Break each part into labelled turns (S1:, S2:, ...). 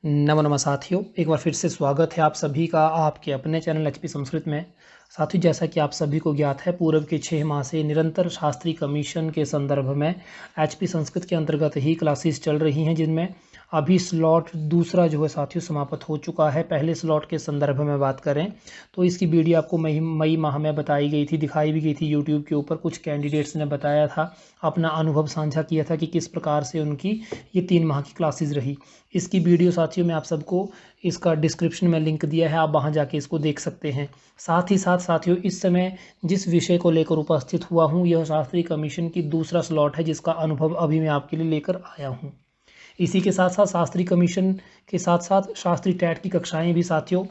S1: नमो साथियों, एक बार फिर से स्वागत है आप सभी का आपके अपने चैनल एचपी संस्कृत में। साथियों, जैसा कि आप सभी को ज्ञात है, पूर्व के 6 माह से निरंतर शास्त्री कमीशन के संदर्भ में एचपी संस्कृत के अंतर्गत ही क्लासेस चल रही हैं, जिनमें अभी स्लॉट दूसरा जो है साथियों समाप्त हो चुका है। पहले स्लॉट के संदर्भ में बात करें तो इसकी वीडियो आपको मई माह में बताई गई थी, दिखाई भी गई थी यूट्यूब के ऊपर। कुछ कैंडिडेट्स ने बताया था, अपना अनुभव साझा किया था कि किस प्रकार से उनकी ये 3 माह की क्लासेस रही। इसकी वीडियो साथियों मैं आप सबको इसका डिस्क्रिप्शन में लिंक दिया है, आप वहां जाके इसको देख सकते हैं। साथ ही साथ साथियों, इस समय जिस विषय को लेकर उपस्थित हुआ हूं, यह शास्त्री कमीशन की दूसरा स्लॉट है, जिसका अनुभव अभी मैं आपके लिए लेकर आया हूं। इसी के साथ साथ शास्त्री कमीशन के साथ साथ शास्त्री टैट की कक्षाएं भी साथियों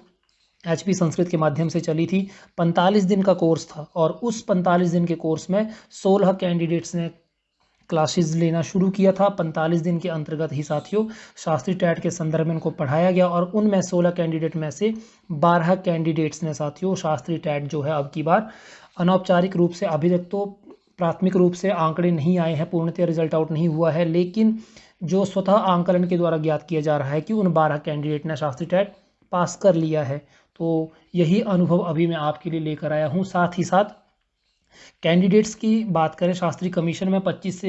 S1: एचपी संस्कृत के माध्यम से चली थी। 45 दिन का कोर्स था और उस 45 दिन के कोर्स में 16 कैंडिडेट्स ने क्लासेस लेना शुरू किया था। 45 दिन के अंतर्गत ही साथियों शास्त्री टैट के संदर्भ में इनको पढ़ाया गया और उनमें 16 कैंडिडेट में से 12 कैंडिडेट्स ने साथियों शास्त्री टैट जो है अब की बार अनौपचारिक रूप से, अभी तक तो प्राथमिक रूप से आंकड़े नहीं आए हैं, पूर्णतः रिजल्ट आउट नहीं हुआ है, लेकिन जो स्वतः आंकलन के द्वारा ज्ञात किया जा रहा है कि उन 12 कैंडिडेट ने शास्त्री टैट पास कर लिया है। तो यही अनुभव अभी मैं आपके लिए लेकर आया हूँ। साथ ही साथ कैंडिडेट्स की बात करें, शास्त्री कमीशन में 25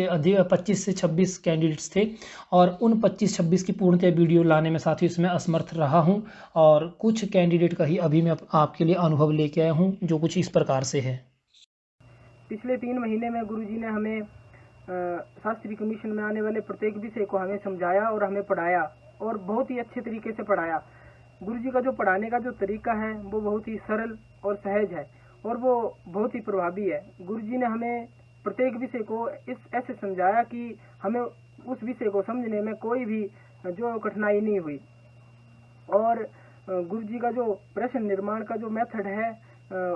S1: से 26 कैंडिडेट्स थे और उन 25-26 की पूर्णतः वीडियो लाने में साथियों इसमें असमर्थ रहा हूं और कुछ कैंडिडेट का ही अभी मैं आपके लिए अनुभव लेके आया हूं, जो कुछ इस प्रकार से है।
S2: पिछले 3 महीने में गुरुजी ने हमें शास्त्री कमीशन में आने वाले प्रत्येक विषय को हमें समझाया और हमें पढ़ाया और बहुत ही अच्छे तरीके से पढ़ाया। गुरुजी का जो पढ़ाने का जो तरीका है वो बहुत ही सरल और सहज है और वो बहुत ही प्रभावी है। गुरुजी ने हमें प्रत्येक विषय को इस ऐसे समझाया कि हमें उस विषय को समझने में कोई भी जो कठिनाई नहीं हुई। और गुरुजी का जो प्रश्न निर्माण का जो मेथड है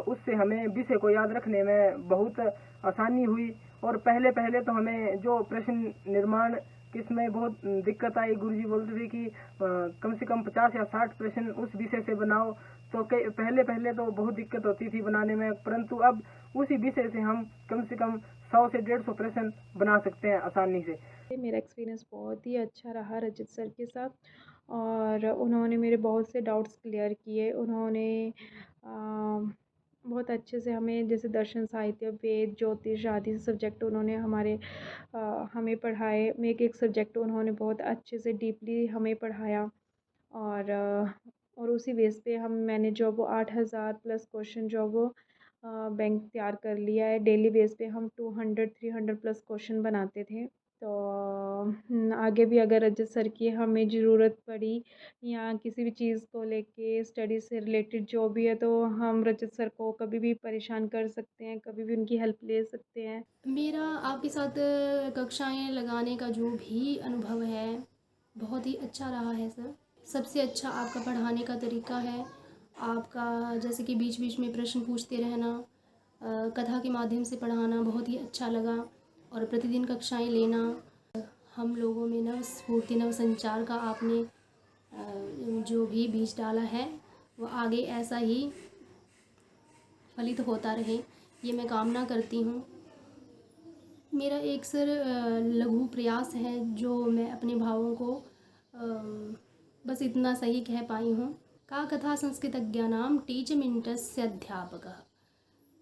S2: उससे हमें विषय को याद रखने में बहुत आसानी हुई। और पहले पहले तो हमें जो प्रश्न निर्माण किसमें बहुत दिक्कत आई, गुरुजी बोलते थे कि कम से कम 50 या 60 प्रश्न उस विषय से बनाओ। तो पहले पहले तो बहुत दिक्कत होती थी बनाने में, परंतु अब उसी विषय से हम कम से कम 100 से 150 प्रश्न बना सकते हैं आसानी से।
S3: मेरा एक्सपीरियंस बहुत ही अच्छा रहा रजत सर के साथ और उन्होंने मेरे बहुत से डाउट्स क्लियर किए। उन्होंने बहुत अच्छे से हमें, जैसे दर्शन, साहित्य, वेद, ज्योतिष आदि सब्जेक्ट उन्होंने हमें पढ़ाए। में एक सब्जेक्ट उन्होंने बहुत अच्छे से डीपली हमें पढ़ाया और उसी बेस पे मैंने जो वो 8000 प्लस क्वेश्चन जो वो बैंक तैयार कर लिया है। डेली बेस पे हम 200-300 प्लस क्वेश्चन बनाते थे। तो आगे भी अगर रजत सर की हमें ज़रूरत पड़ी या किसी भी चीज़ को लेके स्टडी से रिलेटेड जो भी है, तो हम रजत सर को कभी भी परेशान कर सकते हैं, कभी भी उनकी हेल्प ले सकते हैं।
S4: मेरा आपके साथ कक्षाएं लगाने का जो भी अनुभव है बहुत ही अच्छा रहा है सर। सबसे अच्छा आपका पढ़ाने का तरीका है। आपका जैसे कि बीच बीच में प्रश्न पूछते रहना, कथा के माध्यम से पढ़ाना बहुत ही अच्छा लगा और प्रतिदिन कक्षाएं लेना। हम लोगों में नव स्फूर्ति, नव संचार का आपने जो भी बीज डाला है वो आगे ऐसा ही फलित होता रहे, ये मैं कामना करती हूँ। मेरा एक सर लघु प्रयास है जो मैं अपने भावों को बस इतना सही कह पाई हूँ। का कथा संस्कृतज्ञानां टीचमिण्टस्य अध्यापकः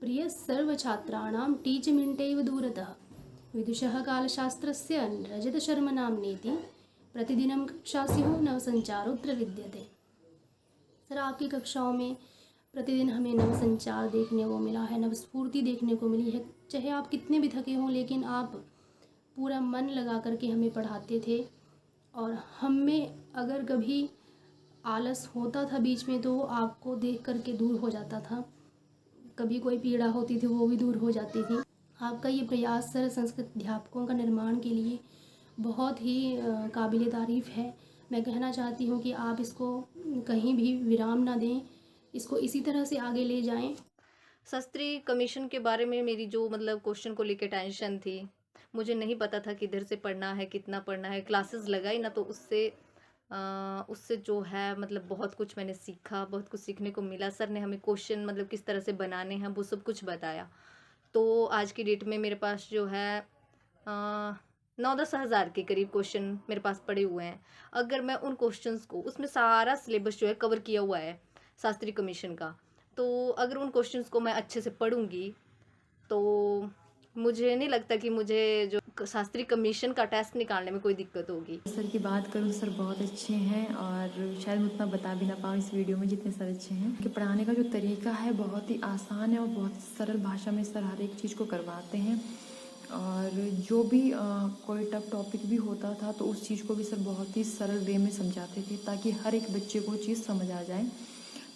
S4: प्रिय सर्वछात्राणां टीचमिण्टैव दूरतः विदुषः कालशास्त्रस्य रजतशर्मनाम्नेति प्रतिदिनं कक्षास्युः नवसञ्चारोऽत्र विद्यते। सर, आपकी कक्षाओं में प्रतिदिन हमें नव संचार देखने को मिला है, नव स्फूर्ति देखने को मिली है। चाहे आप कितने भी थके हों, लेकिन आप पूरा मन लगा करके हमें पढ़ाते थे और हमें अगर कभी आलस होता था बीच में तो वो आपको देख करके दूर हो जाता था। कभी कोई पीड़ा होती थी वो भी दूर हो जाती थी। आपका ये प्रयास सर संस्कृत अध्यापकों का निर्माण के लिए बहुत ही काबिल तारीफ़ है। मैं कहना चाहती हूँ कि आप इसको कहीं भी विराम ना दें, इसको इसी तरह से आगे ले जाएं।
S5: शास्त्री कमीशन के बारे में मेरी जो क्वेश्चन को लेके टेंशन थी, मुझे नहीं पता था किधर से पढ़ना है, कितना पढ़ना है। क्लासेस लगाई ना तो उससे जो है बहुत कुछ मैंने सीखा, बहुत कुछ सीखने को मिला। सर ने हमें क्वेश्चन किस तरह से बनाने हैं वो सब कुछ बताया। तो आज की डेट में मेरे पास जो है 9-10 हज़ार के करीब क्वेश्चन मेरे पास पड़े हुए हैं। अगर मैं उन क्वेश्चंस को, उसमें सारा सिलेबस जो है कवर किया हुआ है शास्त्री कमीशन का, तो अगर उन क्वेश्चंस को मैं अच्छे से पढ़ूंगी तो मुझे नहीं लगता कि मुझे जो शास्त्री कमीशन का टेस्ट निकालने में कोई दिक्कत होगी।
S6: सर की बात करूँ, सर बहुत अच्छे हैं और शायद मैं उतना बता भी ना पाऊँ इस वीडियो में जितने सर अच्छे हैं। कि पढ़ाने का जो तरीका है बहुत ही आसान है और बहुत ही सरल भाषा में सर हर एक चीज़ को करवाते हैं। और जो भी कोई टफ टॉपिक भी होता था तो उस चीज़ को भी सर बहुत ही सरल वे में समझाते थे ताकि हर एक बच्चे को चीज़ समझ आ जाए।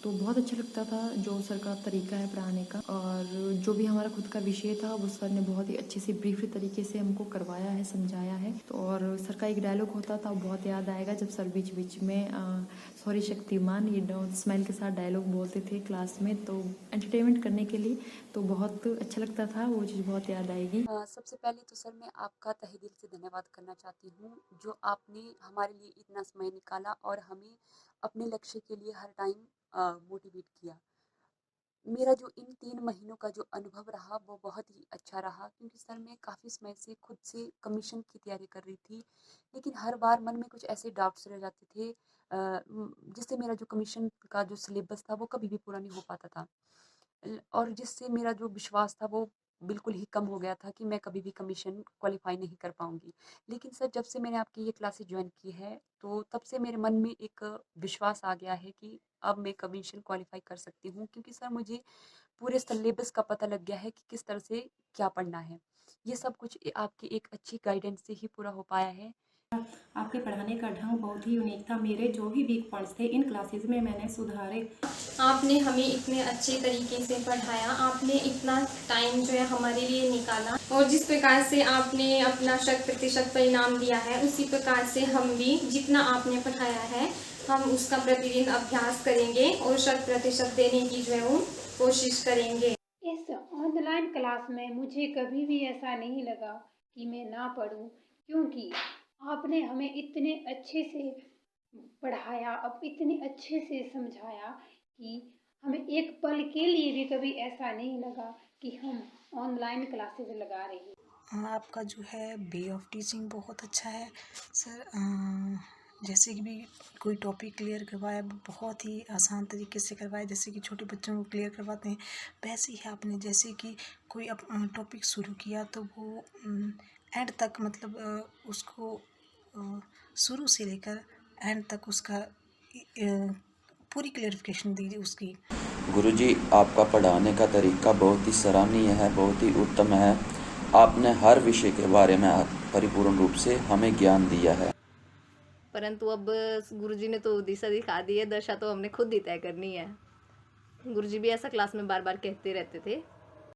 S6: तो बहुत अच्छा लगता था जो सर का तरीका है पढ़ाने का। और जो भी हमारा खुद का विषय था वो सर ने बहुत ही अच्छे से ब्रीफ तरीके से हमको करवाया है, समझाया है। तो और सर का एक डायलॉग होता था, बहुत याद आएगा, जब सर बीच बीच में सॉरी शक्तिमान ये स्माइल के साथ डायलॉग बोलते थे क्लास में, तो एंटरटेनमेंट करने के लिए तो बहुत अच्छा लगता था, वो चीज़ बहुत याद आएगी।
S7: सबसे पहले तो सर मैं आपका तहे दिल से धन्यवाद करना चाहती हूँ जो आपने हमारे लिए इतना समय निकाला और हमें अपने लक्ष्य के लिए हर टाइम मोटिवेट किया। मेरा जो इन 3 महीनों का जो अनुभव रहा वो बहुत ही अच्छा रहा, क्योंकि सर मैं काफ़ी समय से खुद से कमीशन की तैयारी कर रही थी, लेकिन हर बार मन में कुछ ऐसे डाउट्स रह जाते थे जिससे मेरा जो कमीशन का जो सिलेबस था वो कभी भी पूरा नहीं हो पाता था। और जिससे मेरा जो विश्वास था वो बिल्कुल ही कम हो गया था कि मैं कभी भी कमीशन क्वालिफाई नहीं कर पाऊँगी। लेकिन सर जब से मैंने आपकी ये क्लासेस जॉइन की है तो तब से मेरे मन में एक विश्वास आ गया है कि अब मैं कमीशन क्वालिफाई कर सकती हूँ, क्योंकि सर मुझे पूरे सिलेबस का पता लग गया है कि किस तरह से क्या पढ़ना है। ये सब कुछ आपकी एक अच्छी गाइडेंस से ही पूरा हो पाया है।
S8: आपके पढ़ाने का ढंग बहुत ही यूनिक था। मेरे जो भी वीक पॉइंट्स थे इन क्लासेस में मैंने सुधारे।
S4: आपने हमें इतने अच्छे तरीके से पढ़ाया, आपने इतना टाइम जो है हमारे लिए निकाला, और जिस प्रकार से आपने अपना 100% परिणाम दिया है उसी प्रकार से हम भी जितना आपने पढ़ाया है हम उसका प्रतिदिन अभ्यास करेंगे और 100% देने की जो है वो कोशिश करेंगे।
S9: इस ऑनलाइन क्लास में मुझे कभी भी ऐसा नहीं लगा कि मैं ना पढूं, क्योंकि आपने हमें इतने अच्छे से पढ़ाया, अब इतने अच्छे से समझाया कि हमें एक पल के लिए भी कभी ऐसा नहीं लगा कि हम ऑनलाइन क्लासेस लगा रहे हैं।
S10: आपका जो है वे ऑफ टीचिंग बहुत अच्छा है सर। जैसे कि भी कोई टॉपिक क्लियर करवाया बहुत ही आसान तरीके से करवाया, जैसे कि छोटे बच्चों को क्लियर करवाते हैं वैसे ही आपने जैसे कि कोई टॉपिक शुरू किया तो वो एंड तक मतलब उसको शुरू से लेकर एंड तक उसका पूरी क्लेरिफिकेशन दीजिए उसकी।
S11: गुरुजी आपका पढ़ाने का तरीका बहुत ही सराहनीय है, बहुत ही उत्तम है। आपने हर विषय के बारे में परिपूर्ण रूप से हमें ज्ञान दिया है।
S5: परंतु अब गुरुजी ने तो दिशा दिखा दी है, दशा तो हमने खुद ही तय करनी है। गुरुजी भी ऐसा क्लास में बार बार कहते रहते थे।